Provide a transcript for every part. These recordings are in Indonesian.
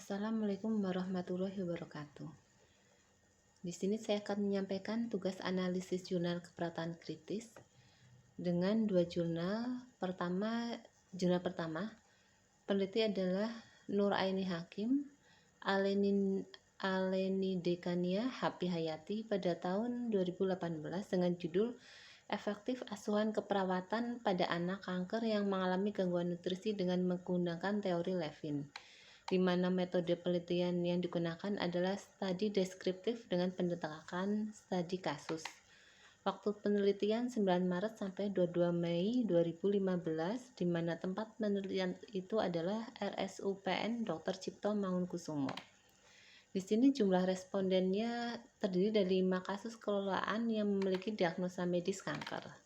Assalamualaikum warahmatullahi wabarakatuh. Di sini saya akan menyampaikan tugas analisis jurnal keperawatan kritis dengan dua jurnal. Jurnal pertama, peneliti adalah Nur Aini Hakim, Alenidekania Happy Hayati pada tahun 2018 dengan judul Efektif Asuhan Keperawatan pada Anak Kanker yang Mengalami Gangguan Nutrisi dengan Menggunakan Teori Levin, di mana metode penelitian yang digunakan adalah studi deskriptif dengan pendekatan studi kasus. Waktu penelitian 9 Maret sampai 22 Mei 2015, di mana tempat penelitian itu adalah RSUPN Dr. Cipto Mangunkusumo. Di sini jumlah respondennya terdiri dari 5 kasus kelolaan yang memiliki diagnosa medis kanker.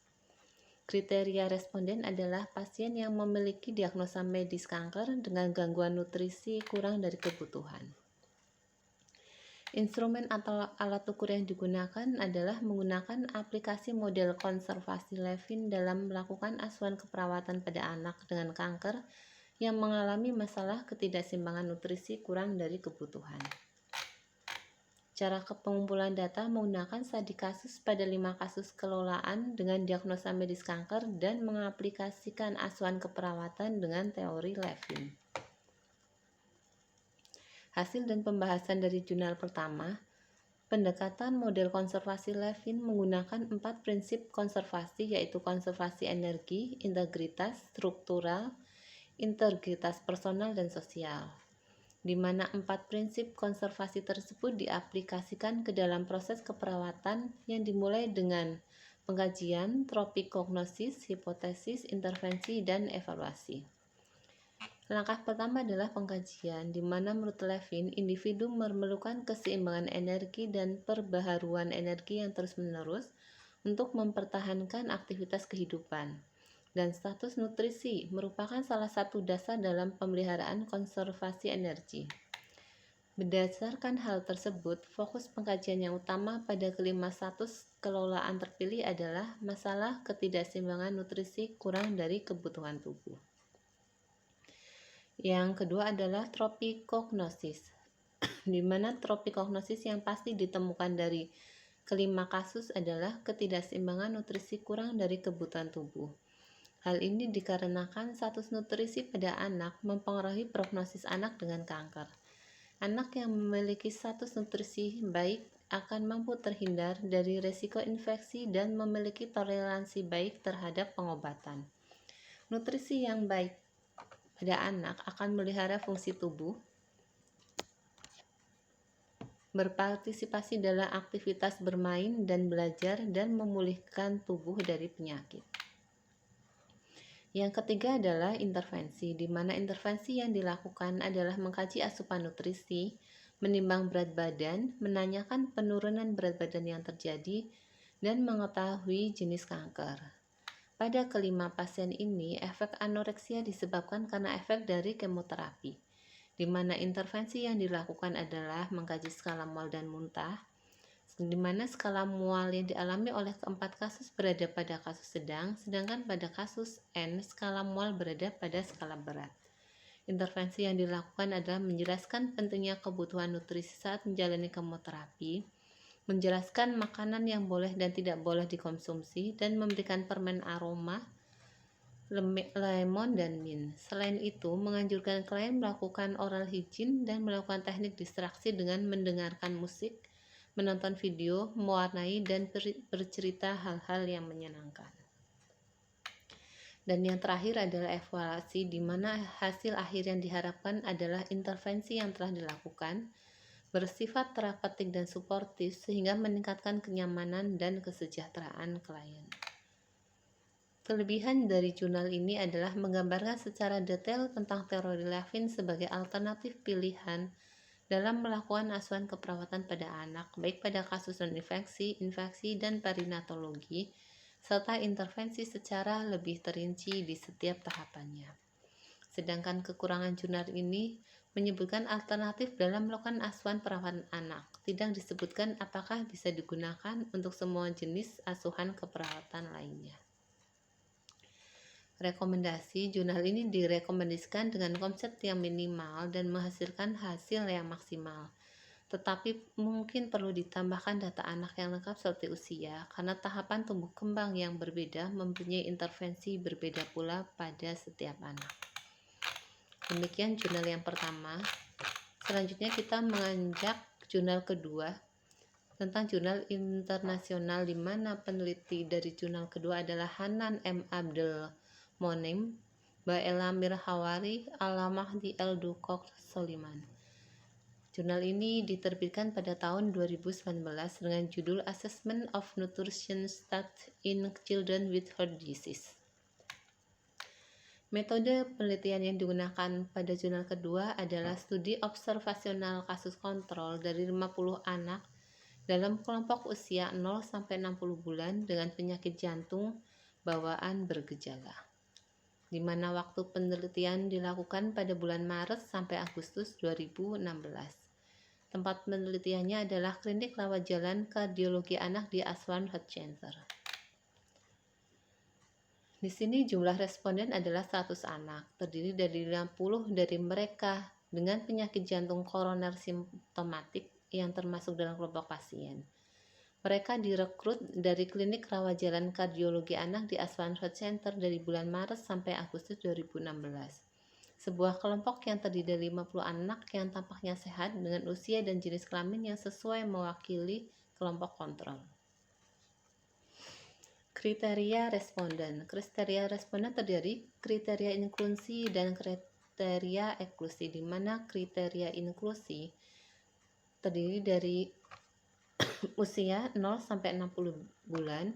Kriteria responden adalah pasien yang memiliki diagnosa medis kanker dengan gangguan nutrisi kurang dari kebutuhan. Instrumen atau alat ukur yang digunakan adalah menggunakan aplikasi model konservasi Levin dalam melakukan asuhan keperawatan pada anak dengan kanker yang mengalami masalah ketidakseimbangan nutrisi kurang dari kebutuhan. Cara pengumpulan data menggunakan studi kasus pada 5 kasus kelolaan dengan diagnosa medis kanker dan mengaplikasikan asuhan keperawatan dengan teori Levin. Hasil dan pembahasan dari jurnal pertama, pendekatan model konservasi Levin menggunakan 4 prinsip konservasi, yaitu konservasi energi, integritas struktural, integritas personal, dan sosial, di mana 4 prinsip konservasi tersebut diaplikasikan ke dalam proses keperawatan yang dimulai dengan pengkajian, tropikognosis, hipotesis, intervensi, dan evaluasi. Langkah pertama adalah pengkajian, di mana menurut Levin, individu memerlukan keseimbangan energi dan perbaharuan energi yang terus-menerus untuk mempertahankan aktivitas kehidupan. Dan status nutrisi merupakan salah satu dasar dalam pemeliharaan konservasi energi. Berdasarkan hal tersebut, fokus pengkajian yang utama pada kelima status kelolaan terpilih adalah masalah ketidakseimbangan nutrisi kurang dari kebutuhan tubuh. Yang kedua adalah tropikognosis, di mana tropikognosis yang pasti ditemukan dari kelima kasus adalah ketidakseimbangan nutrisi kurang dari kebutuhan tubuh. Hal ini dikarenakan status nutrisi pada anak mempengaruhi prognosis anak dengan kanker. Anak yang memiliki status nutrisi baik akan mampu terhindar dari risiko infeksi dan memiliki toleransi baik terhadap pengobatan. Nutrisi yang baik pada anak akan melihara fungsi tubuh, berpartisipasi dalam aktivitas bermain dan belajar, dan memulihkan tubuh dari penyakit. Yang ketiga adalah intervensi, di mana intervensi yang dilakukan adalah mengkaji asupan nutrisi, menimbang berat badan, menanyakan penurunan berat badan yang terjadi, dan mengetahui jenis kanker. Pada kelima pasien ini, efek anoreksia disebabkan karena efek dari kemoterapi, di mana intervensi yang dilakukan adalah mengkaji skala mual dan muntah, di mana skala mual yang dialami oleh keempat kasus berada pada kasus sedang, sedangkan pada kasus N, skala mual berada pada skala berat. Intervensi yang dilakukan adalah menjelaskan pentingnya kebutuhan nutrisi saat menjalani kemoterapi, menjelaskan makanan yang boleh dan tidak boleh dikonsumsi, dan memberikan permen aroma, lemon, dan mint. Selain itu, menganjurkan klien melakukan oral hygiene dan melakukan teknik distraksi dengan mendengarkan musik, menonton video, mewarnai, dan bercerita hal-hal yang menyenangkan. Dan yang terakhir adalah evaluasi, di mana hasil akhir yang diharapkan adalah intervensi yang telah dilakukan bersifat terapeutik dan suportif sehingga meningkatkan kenyamanan dan kesejahteraan klien. Kelebihan dari jurnal ini adalah menggambarkan secara detail tentang teori Levin sebagai alternatif pilihan dalam melakukan asuhan keperawatan pada anak, baik pada kasus non-infeksi, infeksi, dan perinatologi, serta intervensi secara lebih terinci di setiap tahapannya. Sedangkan kekurangan jurnal ini menyebutkan alternatif dalam melakukan asuhan perawatan anak. Tidak disebutkan apakah bisa digunakan untuk semua jenis asuhan keperawatan lainnya. Rekomendasi jurnal ini direkomendasikan dengan konsep yang minimal dan menghasilkan hasil yang maksimal. Tetapi mungkin perlu ditambahkan data anak yang lengkap seperti usia, karena tahapan tumbuh kembang yang berbeda mempunyai intervensi berbeda pula pada setiap anak. Demikian jurnal yang pertama. Selanjutnya kita menginjak jurnal kedua, tentang jurnal internasional, di mana peneliti dari jurnal kedua adalah Hanan M. Abdel Monem, Baela Mirhawari, Al-Mahdi El-Dukok Soliman. Jurnal ini diterbitkan pada tahun 2019 dengan judul Assessment of Nutrition Stats in Children with Heart Disease. Metode penelitian yang digunakan pada jurnal kedua adalah studi observasional kasus kontrol dari 50 anak dalam kelompok usia 0-60 bulan dengan penyakit jantung bawaan bergejala, di mana waktu penelitian dilakukan pada bulan Maret sampai Agustus 2016. Tempat penelitiannya adalah Klinik Rawat Jalan Kardiologi Anak di Aswan Heart Center. Di sini jumlah responden adalah 100 anak, terdiri dari 50 dari mereka dengan penyakit jantung koroner simptomatik yang termasuk dalam kelompok pasien. Mereka direkrut dari Klinik Rawat Jalan Kardiologi Anak di Aswan Heart Center dari bulan Maret sampai Agustus 2016. Sebuah kelompok yang terdiri dari 50 anak yang tampaknya sehat dengan usia dan jenis kelamin yang sesuai mewakili kelompok kontrol. Kriteria responden. Kriteria responden terdiri kriteria inklusi dan kriteria eksklusi, di mana kriteria inklusi terdiri dari usia 0-60 bulan,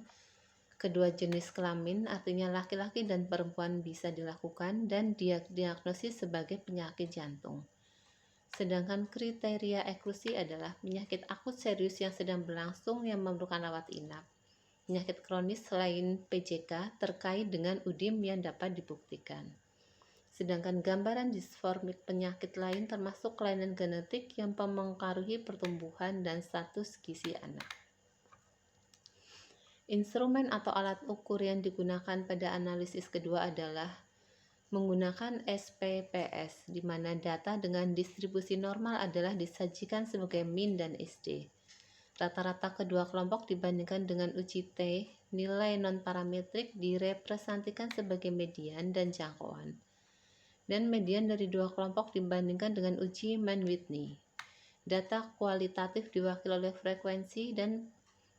kedua jenis kelamin, artinya laki-laki dan perempuan bisa dilakukan, dan diagnosis sebagai penyakit jantung. Sedangkan kriteria eksklusi adalah penyakit akut serius yang sedang berlangsung yang memerlukan rawat inap, penyakit kronis selain PJK terkait dengan UDIM yang dapat dibuktikan. Sedangkan gambaran disformik penyakit lain termasuk kelainan genetik yang mempengaruhi pertumbuhan dan status gizi anak. Instrumen atau alat ukur yang digunakan pada analisis kedua adalah menggunakan SPPS, di mana data dengan distribusi normal adalah disajikan sebagai min dan SD. Rata-rata kedua kelompok dibandingkan dengan uji T, nilai non-parametrik direpresentasikan sebagai median dan jangkauan. Dan median dari dua kelompok dibandingkan dengan uji Mann-Whitney. Data kualitatif diwakili oleh frekuensi dan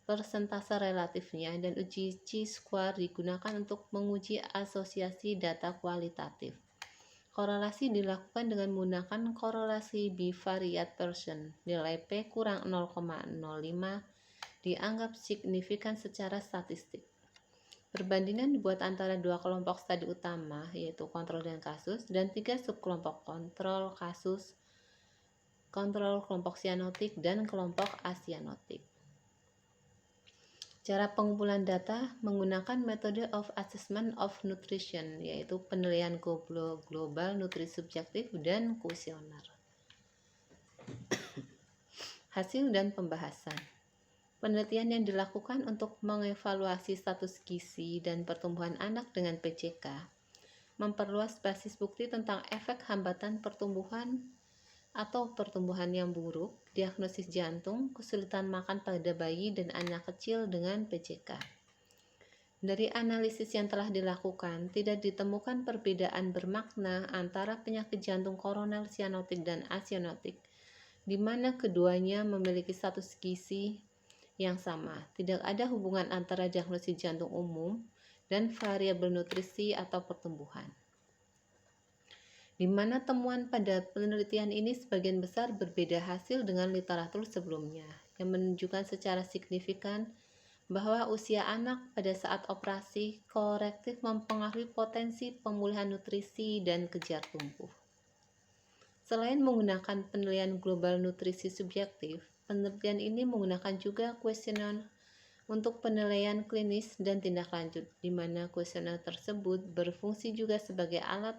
persentase relatifnya, dan uji chi-square digunakan untuk menguji asosiasi data kualitatif. Korelasi dilakukan dengan menggunakan korelasi bivariate Pearson. Nilai P kurang 0,05 dianggap signifikan secara statistik. Perbandingan dibuat antara dua kelompok studi utama, yaitu kontrol dan kasus, dan 3 subkelompok kontrol kasus, kontrol kelompok sianotik, dan kelompok asianotik. Cara pengumpulan data menggunakan metode of assessment of nutrition, yaitu penilaian global nutrisi subjektif dan kuesioner. Hasil dan pembahasan. Penelitian yang dilakukan untuk mengevaluasi status gizi dan pertumbuhan anak dengan PJK memperluas basis bukti tentang efek hambatan pertumbuhan atau pertumbuhan yang buruk, diagnosis jantung, kesulitan makan pada bayi dan anak kecil dengan PJK. Dari analisis yang telah dilakukan, tidak ditemukan perbedaan bermakna antara penyakit jantung koroner sianotik dan asianotik, di mana keduanya memiliki status gizi yang sama. Tidak ada hubungan antara diagnosis jantung umum dan variabel nutrisi atau pertumbuhan, di mana temuan pada penelitian ini sebagian besar berbeda hasil dengan literatur sebelumnya, yang menunjukkan secara signifikan bahwa usia anak pada saat operasi korektif mempengaruhi potensi pemulihan nutrisi dan kejar tumbuh. Selain menggunakan penilaian global nutrisi subjektif, penelitian ini menggunakan juga kuesioner untuk penilaian klinis dan tindak lanjut, di mana kuesioner tersebut berfungsi juga sebagai alat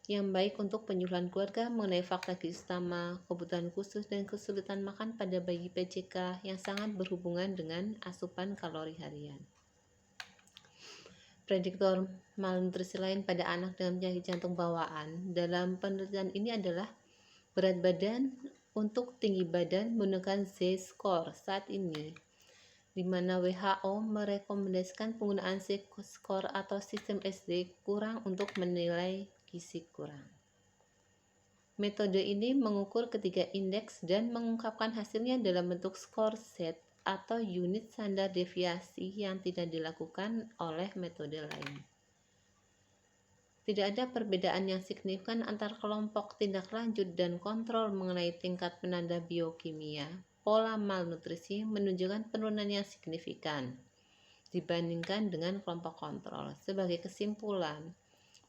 yang baik untuk penyuluhan keluarga mengenai fakta gizi utama, kebutuhan khusus, dan kesulitan makan pada bayi PJK yang sangat berhubungan dengan asupan kalori harian. Prediktor malnutrisi lain pada anak dengan penyakit jantung bawaan dalam penelitian ini adalah berat badan untuk tinggi badan menggunakan Z-score saat ini, di mana WHO merekomendasikan penggunaan Z-score atau sistem SD kurang untuk menilai gizi kurang. Metode ini mengukur ketiga indeks dan mengungkapkan hasilnya dalam bentuk skor Z atau unit standar deviasi yang tidak dilakukan oleh metode lain. Tidak ada perbedaan yang signifikan antar kelompok tindak lanjut dan kontrol mengenai tingkat penanda biokimia. Pola malnutrisi menunjukkan penurunan yang signifikan dibandingkan dengan kelompok kontrol. Sebagai kesimpulan,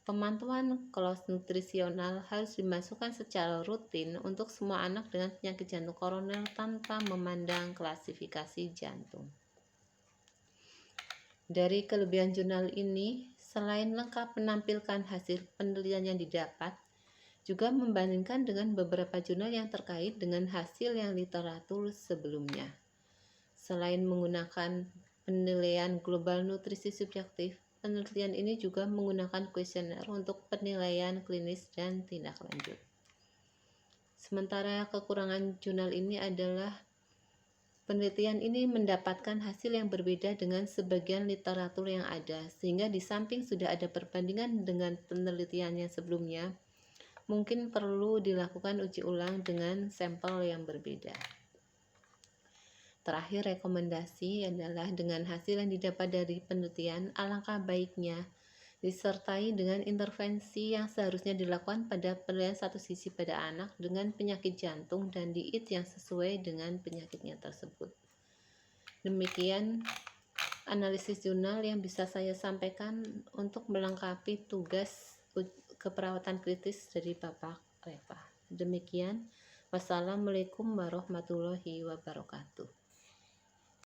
pemantauan kelos nutrisional harus dimasukkan secara rutin untuk semua anak dengan penyakit jantung koroner tanpa memandang klasifikasi jantung. Dari kelebihan jurnal ini, selain lengkap menampilkan hasil penelitian yang didapat, juga membandingkan dengan beberapa jurnal yang terkait dengan hasil yang literatur sebelumnya. Selain menggunakan penilaian global nutrisi subjektif, penelitian ini juga menggunakan kuesioner untuk penilaian klinis dan tindak lanjut. Sementara kekurangan jurnal ini adalah penelitian ini mendapatkan hasil yang berbeda dengan sebagian literatur yang ada, sehingga di samping sudah ada perbandingan dengan penelitian yang sebelumnya, mungkin perlu dilakukan uji ulang dengan sampel yang berbeda. Terakhir, rekomendasi adalah dengan hasil yang didapat dari penelitian, alangkah baiknya disertai dengan intervensi yang seharusnya dilakukan pada penilaian satu sisi pada anak dengan penyakit jantung dan diet yang sesuai dengan penyakitnya tersebut. Demikian analisis jurnal yang bisa saya sampaikan untuk melengkapi tugas keperawatan kritis dari Bapak Reva. Demikian, wassalamualaikum warahmatullahi wabarakatuh.